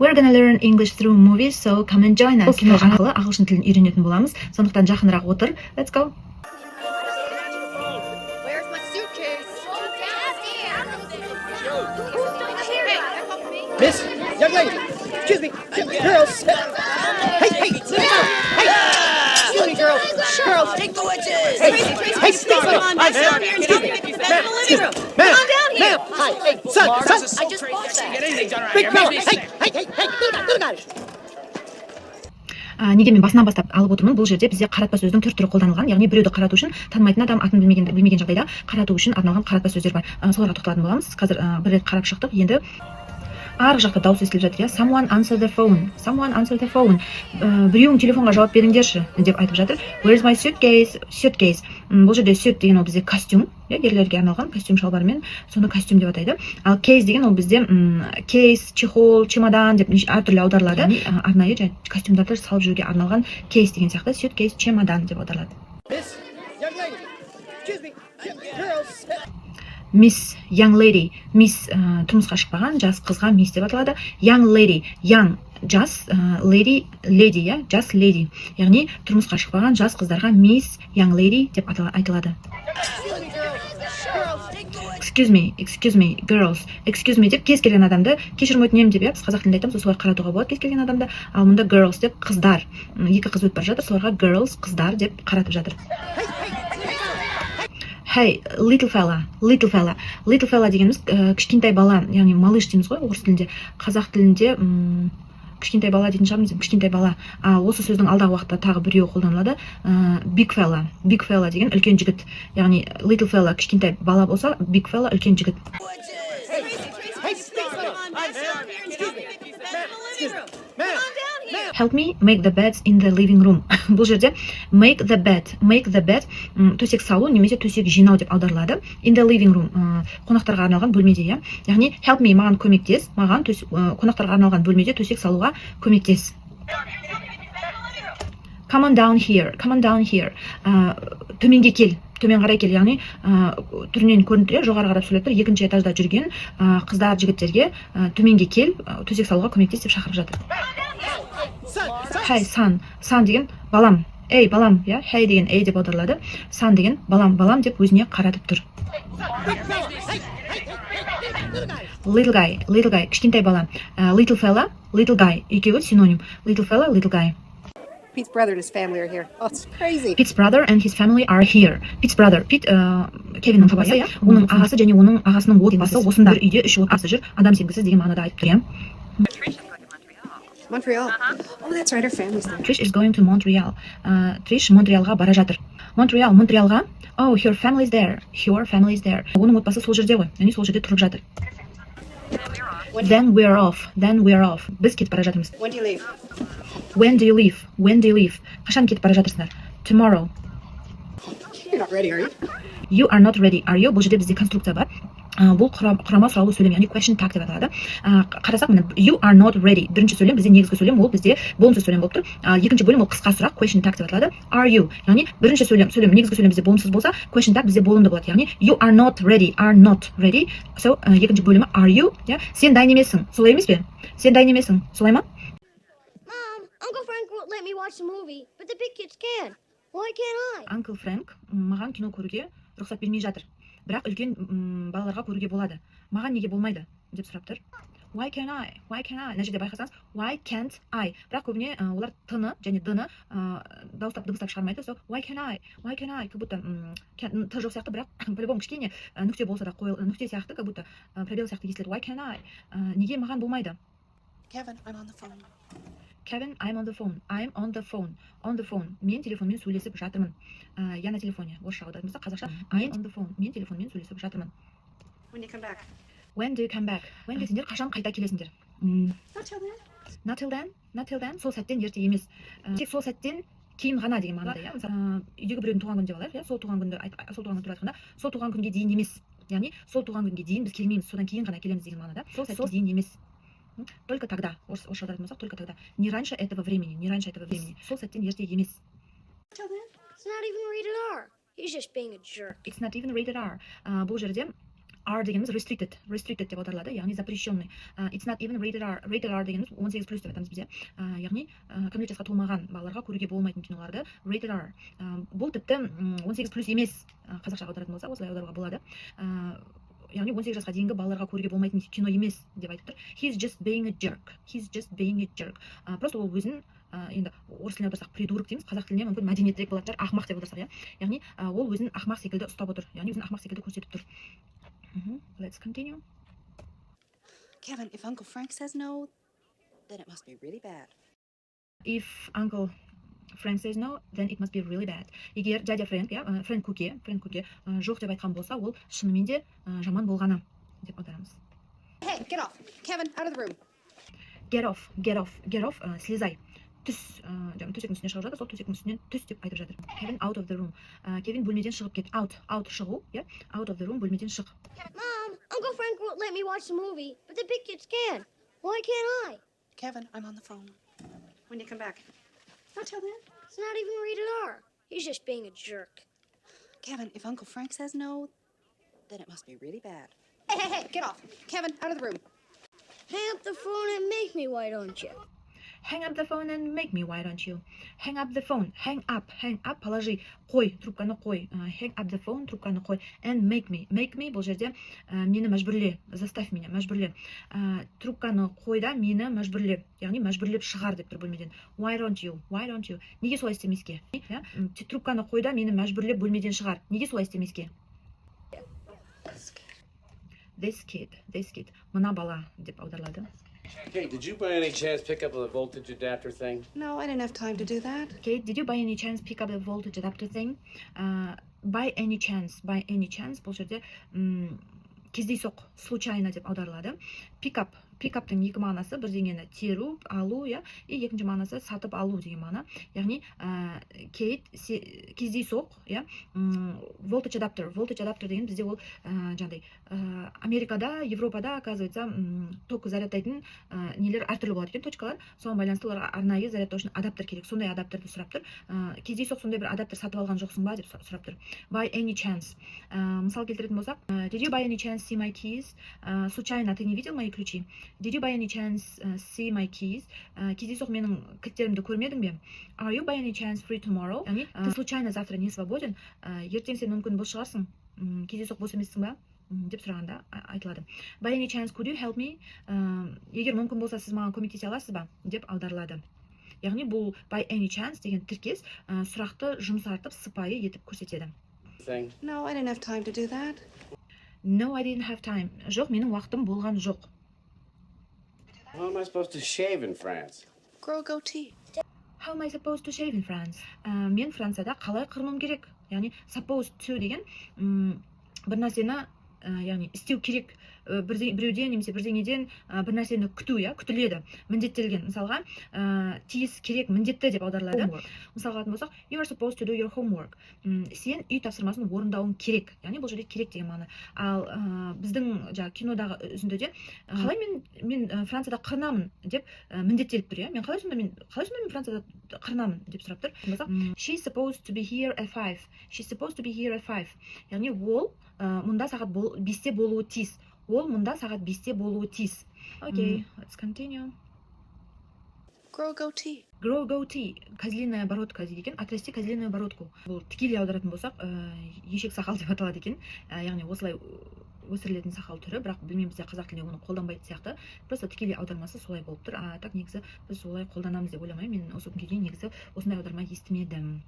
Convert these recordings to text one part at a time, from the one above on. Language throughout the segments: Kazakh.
We're gonna learn English through movies, so come and join us. Кино арқылы ағылшын тілін үйренетін боламыз. Сондықтан жақынырақ отыр. Let's go. Where's my suitcase? Miss, young lady, excuse me, girls. Hey, excuse me, girls. Girls, Take the wedges! hey, Come on, I'm down sorry. here and Excuse help me. me get these back in the living room. Come Ma'am, on down here. ma'am, hi, hey, son, I just bought that. Get anything done around big here. fella, Makes me hey, sick. do the guy. Неге мен басынан бастап алып отырмын? Бұл жерде бізде қаратпа сөздің түр түрі қолданылған, яғни біреуді қарату үшін танымайтын адам атын білмеген жағдайда қарату үшін арналған қаратпа сөздер бар. Соларға тоқталатын боламыз. Қазір бір рет қарап шықтық. Енді арғы жақта дауыс естіліп жатыр, иә. Someone answer the phone. Someone answer the phone. Біреуің телефонға жауап беріңдерші деп айтып жатыр. Where's my suitcase? Suitcase. Бұл жерде suit деген ол бізде костюм, иә, ерлерге арналған костюм шалбармен, соны костюм деп атайды. Ал case деген ол бізде кейс, чехол, чемодан деп әртүрлі аударылады. Арнайы және костюмдарды салып жүруге арналған case деген сияқты suitcase, чемодан деп аударылады. Miss, young lady, excuse me, girls. Miss, young lady. Miss тұрмысқа шықпаған жас қызға miss деп аталады. Young lady, young жас, lady, иә, жас lady. Яғни тұрмысқа шықпаған жас қыздарға miss, young lady деп айтылады. Excuse me, girls. Excuse me деп кез келген адамды кешірім өтінемін деп, біз қазақ тілінде айтамыз, солай қаратуға болады кез келген адамды. Ал мұнда girls деп қыздар, екі қыз өтіп бара жатыр, соларға girls, қыздар деп қаратып жатыр. Hey, little fella дегеніміз кішкентай бала, яғни малыш дейміз ғой орыс тілінде. Қазақ тілінде кішкентай бала дейтін шығармыз, кішкентай бала. Осы сөздің алдағы уақытта тағы біреуі қолданылады. Big fella деген үлкен жігіт. Яғни little fella кішкентай бала болса, big fella үлкен жігіт. Help me make the beds in the living room. Бұл жерде make the bed, төсек салу немесе төсек жинау деп аударылады. In the living room, қонақтарға арналған бөлмеде, иә. Яғни help me, маған көмектес, маған қонақтарға арналған бөлмеде төсек салуға көмектес. Come on down here. Төменге кел, төмен қарай кел, яғни түрінен көрініп тұр, жоғары қарап сөйлеп тұр. Екінші этажда жүрген қыздар жігіттерге төменге кел, төсек салуға көмектес деп шақырып жатыр. Hey, son деген балам. Ей, балам, иә. Hey деген ей деп аударылады. Son деген балам деп өзіне қаратып тұр. Little guy, кішкентай бала. Little fella, little guy. Екеуі синоним. Little fella, little guy. Pete's brother and his family are here. Oh, it's crazy. Pete's brother and his family are here. Pete Кевиннің папасы, иә. Оның ағасы және оның ағасының отбасы осында. Бір үйде 3 отбасы жүр. Адам сенгісіз деген мағынада айтып тұр, иә. Montreal. Oh, that's right, her family's there. Trish is going to Montreal. Trish Монреалға бара жатыр. Монреалға. Oh, her family is there. Оның отбасы сол жерде ғой. Яғни сол жерде тұрып жатыр. Then we're off. Біз кетіп бара жатырмыз. When do you leave? When do you leave? Қашан кетіп бара жатырсыңдар? Tomorrow. You're not ready, are you? You are not ready, are you? Бұл жерде бізде конструкция бар. Бұл құрама сұраулы сөйлем, яғни question tag деп аталады. Қарасақ, міне you are not ready. Бірінші сөйлем бізде негізгі сөйлем, ол бізде болымсыз сөйлем болып тұр. Екінші бөлім ол қысқа сұрақ, question tag деп аталады. Are you? Яғни бірінші сөйлем негізгі сөйлем бізде болымсыз болса, question tag бізде болымды болады. Яғни you are not ready. So, екінші бөлімі are you? Сен дайын емессің. Солай емес пе? Сен дайын емессің. Солай ма? Mom, Uncle Frank won't let me watch the movie, but the big kids can. Why can't I? Uncle Frank маған кино көруге рұқсат бермей жатыр. Бірақ үлкен балаларға көруге болады. Маған неге болмайды деп сұрап тұр. Why can't I? Мына жерде байқасаңыз, why can't I? Бірақ көбіне олар т-ны және д-ны дыбыстап шығармайды. So, why can't I? Как будто т жоқ сияқты, бірақ по-любому кішкене нүкте болса да қойыл, нүкте сияқты, как будто пробел сияқты естіледі. Why can't I? Неге маған болмайды? Kevin, I'm on the phone. Kevin, I'm on the phone. Мен телефонмен сөйлесіп жатырмын. Я на телефоне. Орысша аударымызда қазақша I'm on the phone. Мен телефонмен сөйлесіп жатырмын. When do you come back? When do you come back? When келсіңдер, қашан қайта келесіңдер? Not till then. Сол сәттен ерте емес. Тек сол сәттен кейін ғана деген мағынада, иә. Мысалы, үйдегі біреудің туған күні деп алайық, иә. Сол туған күнді туралы айтқанда, сол туған күнге дейін емес. Яғни, сол туған күнге дейін біз келмейміз, содан кейін ғана келеміз деген мағынада. Сол сәтке дейін емес. Только тогда. Орысша аударатын болсақ, только тогда. Не раньше этого времени. Сол сәттен ерте емес. Till then, it's not even rated R. He's just being a jerk. It's not even rated R. Бұл жерде R дегеніміз restricted деп аударылады, яғни запрещенный. It's not even rated R. Rated R дегеніміз 18+ деп айтамыз бізде. Яғни кәмелет жасқа толмаған балаларға көруге болмайтын киноларды rated R. Бұл тіпті 18+ емес, қазақшаға аударатын болса, осылай аударуға болады. Яғни 18 жасқа дейінгі балаларға көруге болмайтын кино емес деп айтып тұр. He's just being a jerk. He's just being a jerk. Просто ол өзін енді орыс тіліне аударсақ придурок дейміз, қазақ тіліне мүмкін мәдениеттірек болатын шығар, ақымақ деп аударсақ, иә. Яғни ол өзін ақымақ секілді ұстап отыр, яғни өзін ақымақ секілді көрсетіп тұр. Let's continue. Kevin, if Uncle Frank says no, then it must be really bad. If Uncle Frank says no, then it must be really bad. Егер дядя Фрэнк, иә, Фрэнк көке жоқ деп айтқан болса, ол шынымен де жаман болғаны деп аударамыз. Hey, get off. Kevin, out of the room. Get off, слезай. Түс, төсектің үстіне шығып жатыр, сол төсектің үстінен түс деп айтып жатыр. Kevin out of the room. Кевин бөлмеден шығып кет. Out шығу, иә. Out of the room, бөлмеден шық. Mom, Uncle Frank won't let me watch the movie, but the big kids can. Why can't I? Kevin, I'm on the phone. When do you come back? Not till then. It's not even rated R. He's just being a jerk. Kevin, if Uncle Frank says no, then it must be really bad. Hey, get off. Kevin, out of the room. Hang up the phone and make me, why don't you? Hang up the phone and make me, why don't you? Hang up the phone. Hang up, положи. Қой, трубканы қой. Hang up the phone, трубканы қой. And make me. Make me бұл жерде мені мәжбүрле. Заставь меня, мәжбүрле. Трубканы қой да мені мәжбүрле. Яғни мәжбүрлеп шығар деп тұр бөлмеден. Why don't you? Неге солай істемеске? Трубканы қой да мені мәжбүрлеп бөлмеден шығар. Неге солай істемеске? This kid. Мына бала деп аударылады. Kate, did you by any chance pick up the voltage adapter thing? No, I didn't have time to do that. Kate, did you by any chance pick up the voltage adapter thing? By any chance бұл жерде кездейсоқ, случайно деп аударылады. Пикаптың екі мағынасы, бірдеңені теру, алу, иә, и екінші мағынасы сатып алу деген мағына. Яғни Кейт кездейсоқ, иә, voltage adapter деген бізде ол жаңағыдай Америкада, Европада, оказывается, ток зарядтайтын нелер әртүрлі болады екен, точкалар. Соған байланысты оларға арнайы зарядтау үшін адаптер керек. Сондай адаптерді сұрап тұр. Кездейсоқ сондай бір адаптер сатып алған жоқсың ба деп сұрап тұр. By any chance. Мысал келтіретін болсақ, did you by any chance see my keys? Случайно ты не видел мои ключи? Did you by any chance see my keys? Кездейсоқ менің кілттерімді көрмедің бе? Are you by any chance free tomorrow? Яғни, ты случайно завтра не свободен? Ертең сен мүмкін бос шығарсың? Кездейсоқ бос емессің ба? Деп сұрағанда айтылады. By any chance could you help me? Егер мүмкін болса сіз маған көмектесе аласыз ба? Деп аударылады. Яғни бұл by any chance деген тіркес сұрақты жұмсартып сыпайы етіп көрсетеді. No, I didn't have time to do that. No, I didn't have time. Жоқ, менің уақытым болған жоқ. How am I supposed to shave in France? Grow a goatee. How am I supposed to shave in France? Мен Францияда қалай қырынуым керек? Яғни supposed to деген бір нәрсені яғни істеу керек, біреуден немесе бірдеңеден бір нәрсені күту, күтіледі, міндеттелген. Мысалға, тиіс, керек, міндетті деп аударылады. Мысалға алатын болсақ, you are supposed to do your homework. Сен үй тапсырмасын орындауың керек. Яғни бұл жерде керек деген мағына. Ал біздің кинодағы үзіндіде қалай мен Францияда қырынамын деп міндеттеліп тұр, мен қалай сонда мен Францияда қырынамын деп сұрап тұр. She's supposed to be here at 5. She's supposed to be here at 5. Яғни ол мұнда сағат 5-те болуы тиіс. Ол мұнда сағат 5-те болуы тиіс. Okay, let's continue. Grow a goatee. Grow a goatee. Козлиная бородка дейді екен. Отрасти козлиную бородку. Бұл тікелей аударатын болсақ, ешек сақал деп аталады екен. Яғни осылай өсірілетін сақал түрі, бірақ білмеймін бізде қазақ тілінде оны қолданбайтын сияқты. Просто тікелей аудармасы солай болып тұр. Так негізі біз солай қолданамыз деп ойламаймын. Мен осы күнге дейін негізі осындай аударма естімедім.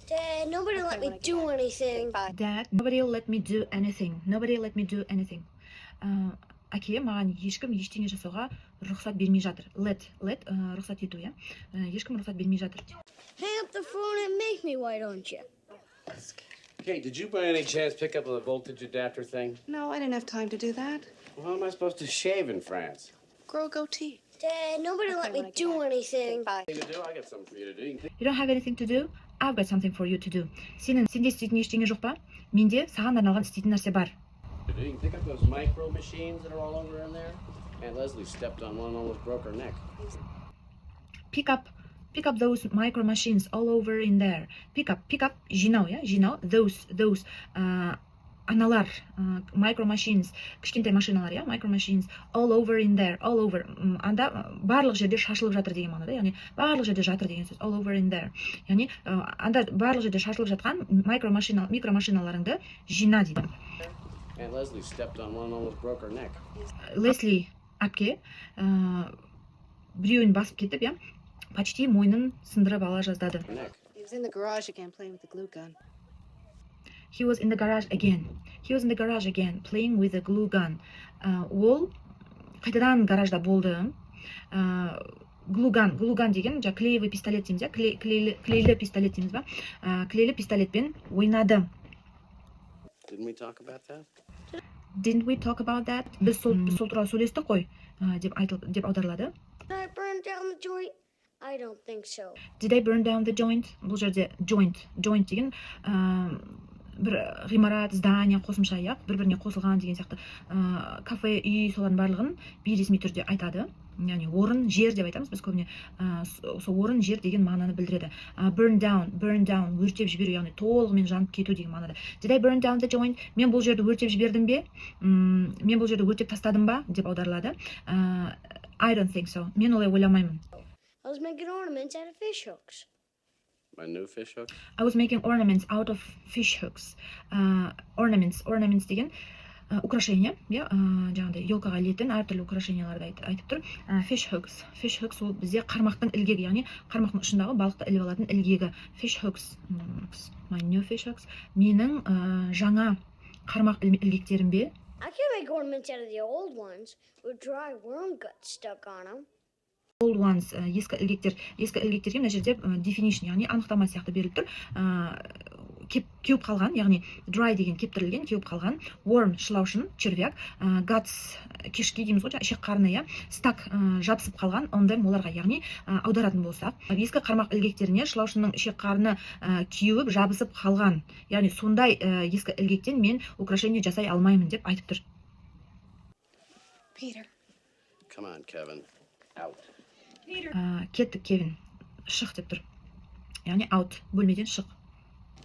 Dad, nobody let me do anything. Dad, nobody let me do anything. Nobody let me do anything. Әке, маған ешкім ештеңе жасауға рұқсат бермей жатыр. Let рұқсат ету, ешкім рұқсат бермей жатыр. Hang up the phone and make me, why don't you? Kate, did you by any chance pick up the voltage adapter thing? No, I didn't have time to do that. Well, how am I supposed to shave in France? Grow a goatee. Dad, nobody let me do anything. Anything to do? I got something for you to do. You don't have anything to do? I've got something for you to do. Сенде істейтін ештеңе жоқ па? Менде саған арналған істейтін нәрсе бар. You can pick up those micro machines that are all over in there. And Leslie stepped on one and almost broke her neck. Pick up those micro machines all over in there. Pick up, жинау, жинау. Those аналар, micro machines, кішкентай машиналар, иә, micro machines, all over in there, all over, анда барлық жерде шашылып жатыр деген мағынада, яғни барлық жерде жатыр деген сөз, all over in there, яғни анда барлық жерде шашылып жатқан микромашиналарыңды жина дейді. And Leslie stepped on one and almost broke her neck. Лесли әпке біреуін басып кетіп, иә, почти мойнын сындырып ала жаздады. Her neck. He was in the garage again playing with the glue gun. He was in the garage again. He was in the garage again, playing with a glue gun. Ол қайтадан гаражда болды. Glue gun деген, жаңа клеевый пистолет дейміз, клейлі пистолет дейміз ба? Клейлі пистолетпен ойнады. Didn't we talk about that? Didn't we talk about that? Біз сол туралы сөйлестік қой, деп аударылады. Did I burn down the joint? I don't think so. Did I burn down the joint? Бұл жерде joint деген бір ғимарат, здание қосымша, иә, бір-біріне қосылған деген сияқты кафе, үй, солардың барлығын бейресми түрде айтады. Яғни орын, жер деп айтамыз біз көбіне. Сол орын, жер деген мағынаны білдіреді. Burn down, өртеп жіберу, яғни толығымен жанып кету деген мағынада. Did I burn down the joint? Мен бұл жерді өртеп жібердім бе? Мен бұл жерді өртеп тастадым ба? Деп аударылады. I don't think so. Мен олай ойламаймын. I was making ornaments out of fish hooks. My new fish hook? I was making ornaments out of fish hooks. Ornaments деген украшение, иә, жаңағыдай елкаға ілетін әртүрлі украшенияларды айтып тұр. Fish hooks ол бізде қармақтың ілгегі, яғни қармақтың ұшындағы балықты іліп алатын ілгегі. Fish hooks. My new fish hooks. Менің жаңа қармақ ілгектерім бе? I can make ornaments out of the old ones with dry worm guts stuck on them. Old ones, ескі ілгектерге мына жерде definition, яғни анықтама сияқты беріліп тұр. Кеуіп қалған, яғни dry деген кептірілген, кеуіп қалған, worm шылаушын, червяк, guts кешкі дейміз ғой, ішек қарны, иә, stuck жабысып қалған, on them оларға, яғни аударатын болсақ, ескі қармақ ілгектеріне шылаушының ішек қарны кеуіп жабысып қалған, яғни сондай ескі ілгектен мен украшение жасай алмаймын деп айтып тұр. Peter. Come on, Kevin. Out. Кеттік, Кевин, шық деп тұр. Яғни out, бөлмеден шық.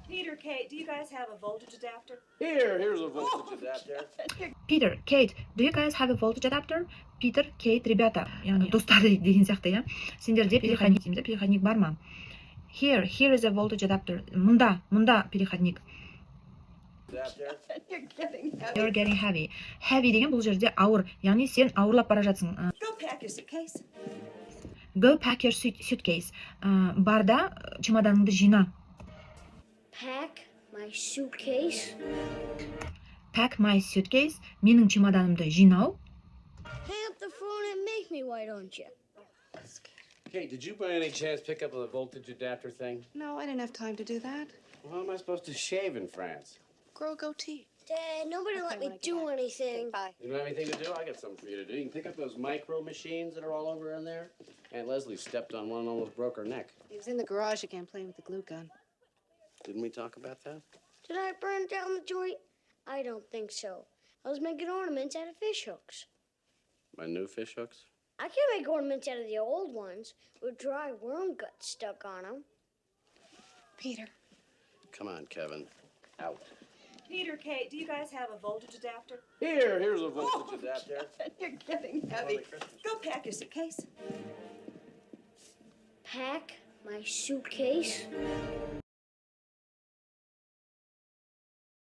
Peter, Kate, do you guys have a voltage adapter? Here's a voltage adapter. Peter, Kate, do you guys have a voltage adapter? Peter, Kate, ребята, яғни достар деген сияқты, иә. Сендерде переходник дейміз, переходник бар ма? Here is a voltage adapter. Мұнда переходник. You're getting heavy. Heavy деген бұл жерде ауыр, яғни сен ауырлап бара жатсың. Go pack your suitcase. Go pack your suitcase. Барда чемоданыңды жина. Pack my suitcase. Pack my suitcase. Менің чемоданымды жинау. Hang up the phone and make me, why don't you? Hey, did you by any chance pick up the voltage adapter thing? No, I didn't have time to do that. Well, how am I supposed to shave in France? Grow a goatee. Dad, nobody let me do anything. Bye. You don't have anything to do? I got something for you to do. You can pick up those micro machines that are all over in there. Aunt Leslie stepped on one and almost broke her neck. He was in the garage again playing with the glue gun. Didn't we talk about that? Did I burn down the joint? I don't think so. I was making ornaments out of fish hooks. My new fish hooks? I can make ornaments out of the old ones with dry worm guts stuck on them. Peter. Come on, Kevin. Out. Peter, Kate, do you guys have a voltage adapter? Here's a voltage adapter. You're getting heavy. Go pack your suitcase. Pack my suitcase.